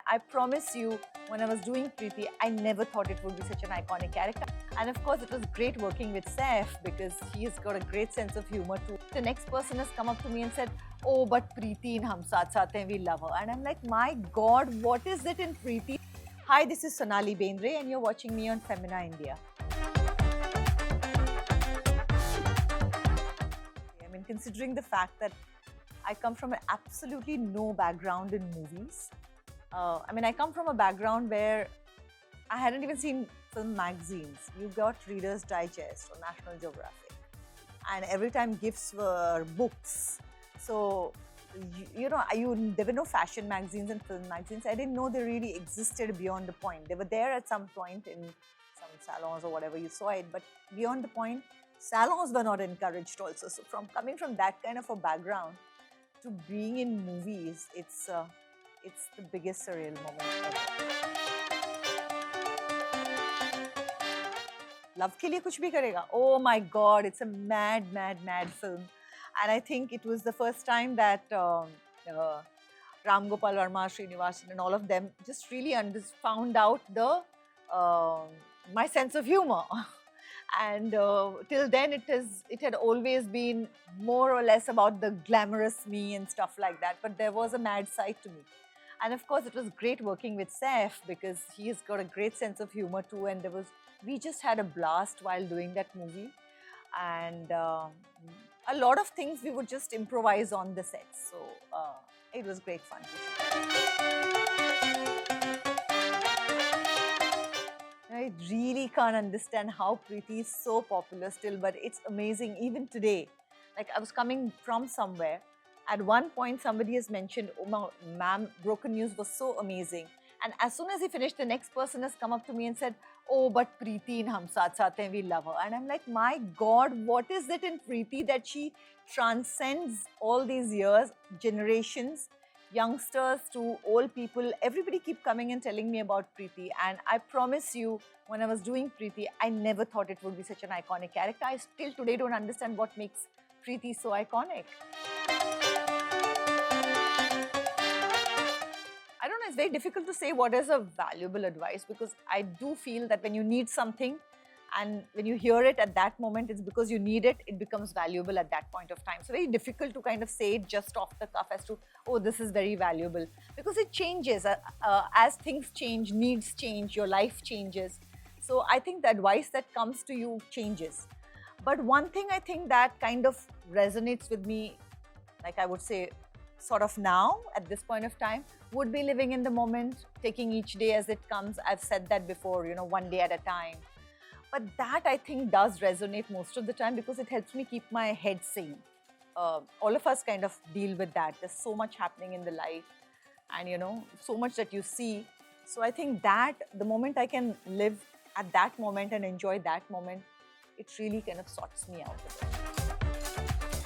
I promise you, when I was doing Preeti, I never thought it would be such an iconic character. And of course, it was great working with Saif because he's got a great sense of humor too. The next person has come up to me and said, "Oh, but Preeti in Hum Saath Saath Hain, we love her." And I'm like, my God, what is it in Preeti? Hi, this is Sonali Bendre, and you're watching me on Femina India. I mean, considering the fact that I come from an absolutely no background in movies. I come from a background where I hadn't even seen film magazines. You got Reader's Digest or National Geographic. And every time gifts were books. So, there were no fashion magazines and film magazines. I didn't know they really existed beyond the point. They were there at some point in some salons or whatever you saw it. But beyond the point, salons were not encouraged also. So, from coming from that kind of a background, to being in movies, it's the biggest surreal moment ever. Love ke liye kuch bhi karega. Oh my God, it's a mad film. And I think it was the first time that Ram Gopal Verma, Srinivasan and all of them just really found out my sense of humor. And till then, it had always been more or less about the glamorous me and stuff like that. But there was a mad side to me. And of course, it was great working with Saif because he's got a great sense of humor too. And we just had a blast while doing that movie. And a lot of things we would just improvise on the sets. So it was great fun to shoot. I really can't understand how Preeti is so popular still, but it's amazing even today. Like, I was coming from somewhere. At one point, somebody has mentioned, "Oh, ma'am, Broken News was so amazing." And as soon as he finished, the next person has come up to me and said, "Oh, but Preeti in Hum Saath Saath Hain, we love her." And I'm like, my God, what is it in Preeti that she transcends all these years, generations, youngsters to old people? Everybody keep coming and telling me about Preeti. And I promise you, when I was doing Preeti, I never thought it would be such an iconic character. I still today don't understand what makes Preeti so iconic. I don't know, it's very difficult to say what is a valuable advice because I do feel that when you need something and when you hear it at that moment, it's because you need it, it becomes valuable at that point of time. So very difficult to kind of say it just off the cuff as to, oh, this is very valuable, because it changes. As things change, needs change, your life changes. So I think the advice that comes to you changes. But one thing I think that kind of resonates with me, like I would say, sort of now at this point of time, would be living in the moment, taking each day as it comes. I've said that before, one day at a time. But that I think does resonate most of the time because it helps me keep my head sane. All of us kind of deal with that. There's so much happening in the life and so much that you see. So I think that the moment I can live at that moment and enjoy that moment, it really kind of sorts me out a bit.